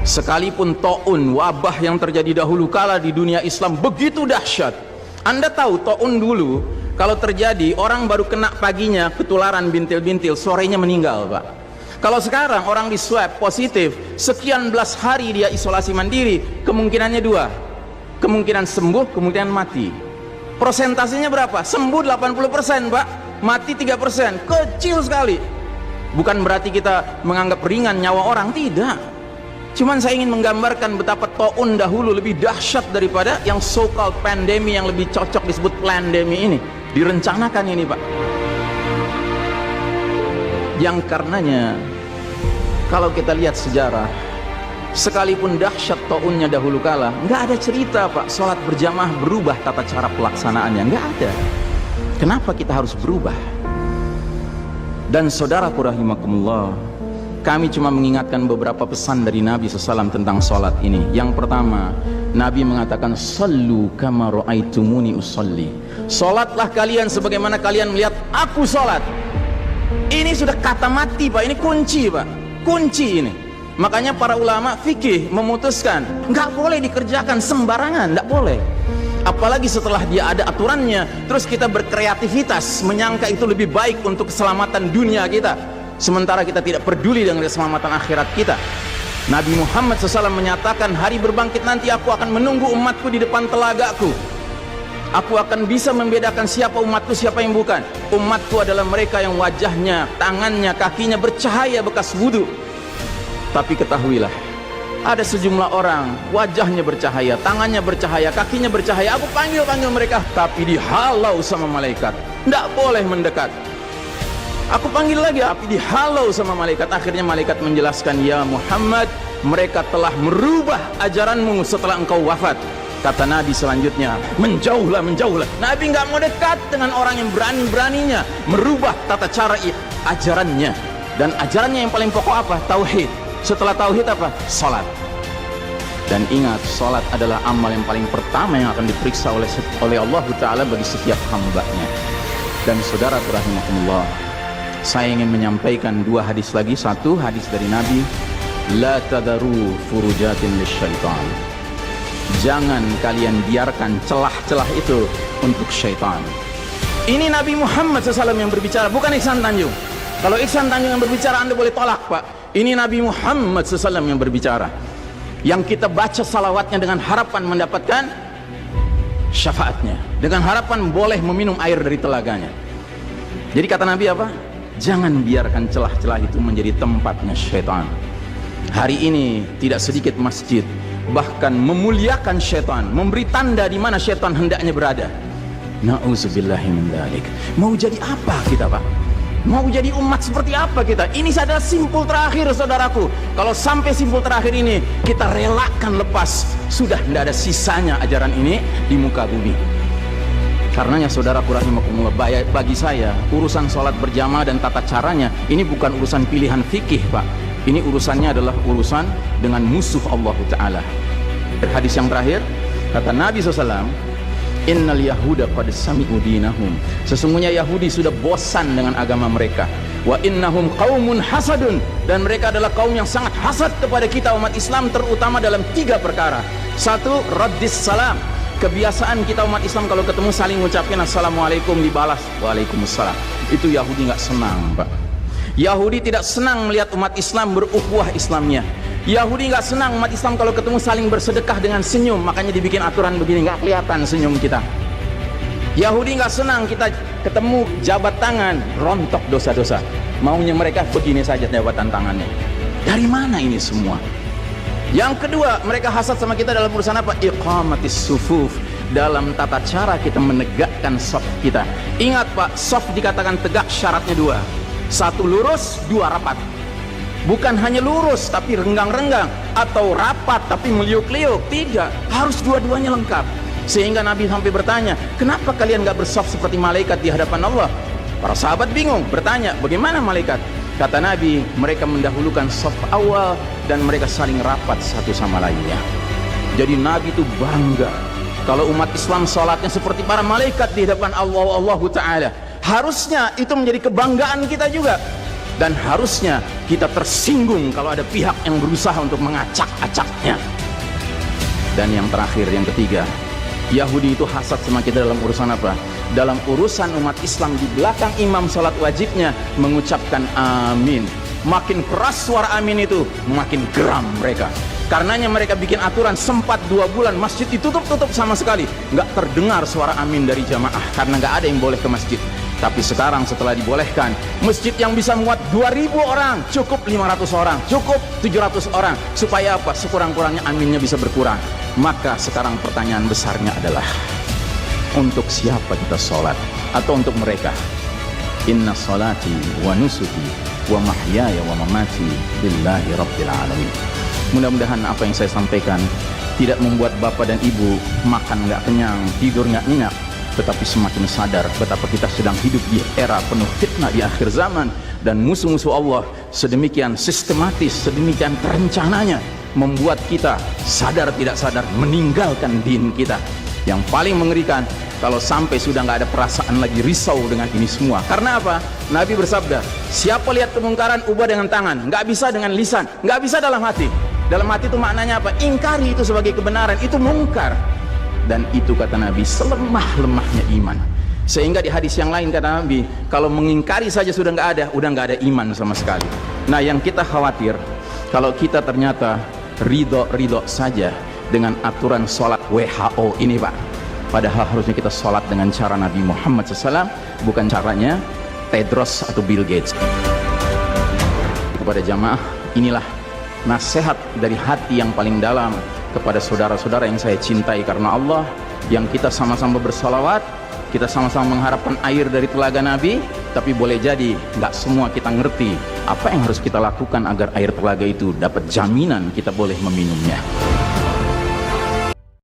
Sekalipun taun, wabah yang terjadi dahulu kala di dunia Islam begitu dahsyat. Anda tahu taun dulu kalau terjadi orang baru kena paginya ketularan bintil-bintil, sorenya meninggal, Pak. Kalau sekarang orang di swab positif, sekian belas hari dia isolasi mandiri, kemungkinannya dua, kemungkinan sembuh, kemungkinan mati. Persentasenya berapa? Sembuh 80%, Pak, mati 3%, kecil sekali. Bukan berarti kita menganggap ringan nyawa orang, tidak. Cuman saya ingin menggambarkan betapa taun dahulu lebih dahsyat daripada yang so-called pandemi, yang lebih cocok disebut plandemi ini. Direncanakan ini, Pak. Yang karenanya kalau kita lihat sejarah, sekalipun dahsyat taunnya dahulu kala, nggak ada cerita, Pak, sholat berjamaah berubah tata cara pelaksanaannya, nggak ada. Kenapa kita harus berubah? Dan saudaraku rahimakumullah, kami cuma mengingatkan beberapa pesan dari Nabi SAW tentang sholat ini. Yang pertama, Nabi mengatakan, sallu kama ra'aitumuni usolli. Sholatlah kalian sebagaimana kalian melihat aku sholat. Ini sudah kata mati, Pak. Ini kunci, Pak. Kunci ini. Makanya para ulama fikih memutuskan nggak boleh dikerjakan sembarangan, nggak boleh. Apalagi setelah dia ada aturannya, terus kita berkreativitas menyangka itu lebih baik untuk keselamatan dunia kita, sementara kita tidak peduli dengan keselamatan akhirat kita. Nabi Muhammad SAW menyatakan, hari berbangkit nanti aku akan menunggu umatku di depan telagaku. Aku akan bisa membedakan siapa umatku, siapa yang bukan. Umatku adalah mereka yang wajahnya, tangannya, kakinya bercahaya bekas wudhu. Tapi ketahuilah, ada sejumlah orang wajahnya bercahaya, tangannya bercahaya, kakinya bercahaya. Aku panggil-panggil mereka, tapi dihalau sama malaikat, tidak boleh mendekat. Aku panggil lagi, tapi dihalau sama malaikat. Akhirnya malaikat menjelaskan, ya Muhammad, mereka telah merubah ajaranmu setelah engkau wafat. Kata Nabi selanjutnya, menjauhlah, menjauhlah. Nabi nggak mau dekat dengan orang yang berani-beraninya merubah tata cara ajarannya. Dan ajarannya yang paling pokok apa? Tauhid. Setelah tauhid apa? Salat. Dan ingat, salat adalah amal yang paling pertama yang akan diperiksa oleh Allah Ta'ala bagi setiap hambanya. Dan saudara rahimakumullah, saya ingin menyampaikan dua hadis lagi. Satu hadis dari Nabi, la tadaru furujatin lisyaitan. Jangan kalian biarkan celah-celah itu untuk syaitan. Ini Nabi Muhammad SAW yang berbicara, bukan Ihsan Tanjung. Kalau Ihsan Tanjung yang berbicara, Anda boleh tolak, Pak. Ini Nabi Muhammad SAW yang berbicara, yang kita baca salawatnya dengan harapan mendapatkan syafaatnya, dengan harapan boleh meminum air dari telaganya. Jadi kata Nabi apa? Jangan biarkan celah-celah itu menjadi tempatnya syaitan. Hari ini tidak sedikit masjid bahkan memuliakan syaitan, memberi tanda di mana syaitan hendaknya berada. Na'udzubillahi min dzalik. Mau jadi apa kita, Pak? Mau jadi umat seperti apa kita? Ini adalah simpul terakhir, saudaraku. Kalau sampai simpul terakhir ini kita relakan lepas, sudah tidak ada sisanya ajaran ini di muka bumi. Karenanya saudaraku rahimakumullah, bagi saya urusan sholat berjamaah dan tata caranya ini bukan urusan pilihan fikih, Pak. Ini urusannya adalah urusan dengan musuh Allah Ta'ala. Hadis yang terakhir, kata Nabi SAW, innal yahuda qad sami'u dinahum. Sesungguhnya Yahudi sudah bosan dengan agama mereka. Wa innahum qaumun hasadun. Dan mereka adalah kaum yang sangat hasad kepada kita umat Islam, terutama dalam tiga perkara. Satu, raddis salam. Kebiasaan kita umat Islam kalau ketemu saling ngucapin assalamualaikum, dibalas waalaikumsalam. Itu Yahudi nggak senang, Pak. Yahudi tidak senang melihat umat Islam berukhuwah Islamnya. Yahudi nggak senang umat Islam kalau ketemu saling bersedekah dengan senyum, makanya dibikin aturan begini, nggak kelihatan senyum kita. Yahudi nggak senang kita ketemu jabat tangan, rontok dosa-dosa. Maunya mereka begini saja jabatan tangannya. Dari mana ini semua? Yang kedua, mereka hasad sama kita dalam urusan apa? Iqamatis sufuf. Dalam tata cara kita menegakkan saf kita. Ingat, Pak, saf dikatakan tegak syaratnya dua. Satu, lurus, dua, rapat. Bukan hanya lurus tapi renggang-renggang, atau rapat tapi meliuk-liuk. Tidak, harus dua-duanya lengkap. Sehingga Nabi sampai bertanya, kenapa kalian gak bersaf seperti malaikat di hadapan Allah? Para sahabat bingung, bertanya, bagaimana malaikat? Kata Nabi, mereka mendahulukan saf awal dan mereka saling rapat satu sama lainnya. Jadi Nabi itu bangga kalau umat Islam sholatnya seperti para malaikat di hadapan Allah Ta'ala. Harusnya itu menjadi kebanggaan kita juga. Dan harusnya kita tersinggung kalau ada pihak yang berusaha untuk mengacak-acaknya. Dan yang terakhir, yang ketiga, Yahudi itu hasad sama kita dalam urusan apa? Dalam urusan umat Islam, di belakang imam salat wajibnya mengucapkan amin. Makin keras suara amin itu, makin geram mereka. Karenanya mereka bikin aturan, sempat 2 bulan masjid ditutup-tutup sama sekali, nggak terdengar suara amin dari jamaah karena nggak ada yang boleh ke masjid. Tapi sekarang setelah dibolehkan, masjid yang bisa muat 2000 orang, cukup 500 orang, cukup 700 orang. Supaya apa? Sekurang-kurangnya aminnya bisa berkurang. Maka sekarang pertanyaan besarnya adalah, untuk siapa kita sholat? Atau untuk mereka? Inna sholati wa nusuki wa mahyaya wa mamati lillahi rabbil alamin. Mudah-mudahan apa yang saya sampaikan tidak membuat bapak dan ibu makan nggak kenyang, tidur nggak nyenyak, tetapi semakin sadar betapa kita sedang hidup di era penuh fitnah di akhir zaman, dan musuh-musuh Allah sedemikian sistematis, sedemikian terencananya membuat kita sadar tidak sadar meninggalkan din kita. Yang paling mengerikan kalau sampai sudah nggak ada perasaan lagi risau dengan ini semua. Karena apa? Nabi bersabda, siapa lihat kemungkaran ubah dengan tangan, nggak bisa dengan lisan, nggak bisa dalam hati. Dalam hati itu maknanya apa? Ingkari itu sebagai kebenaran, itu mungkar. Dan itu kata Nabi selemah-lemahnya iman. Sehingga di hadis yang lain kata Nabi, kalau mengingkari saja sudah nggak ada, udah nggak ada iman sama sekali. Nah, yang kita khawatir kalau kita ternyata ridho saja dengan aturan sholat WHO ini, Pak. Padahal harusnya kita sholat dengan cara Nabi Muhammad SAW, bukan caranya Tedros atau Bill Gates. Kepada jamaah, inilah nasihat dari hati yang paling dalam kepada saudara-saudara yang saya cintai karena Allah, yang kita sama-sama bersalawat, kita sama-sama mengharapkan air dari telaga Nabi. Tapi boleh jadi nggak semua kita ngerti apa yang harus kita lakukan agar air telaga itu dapat jaminan kita boleh meminumnya.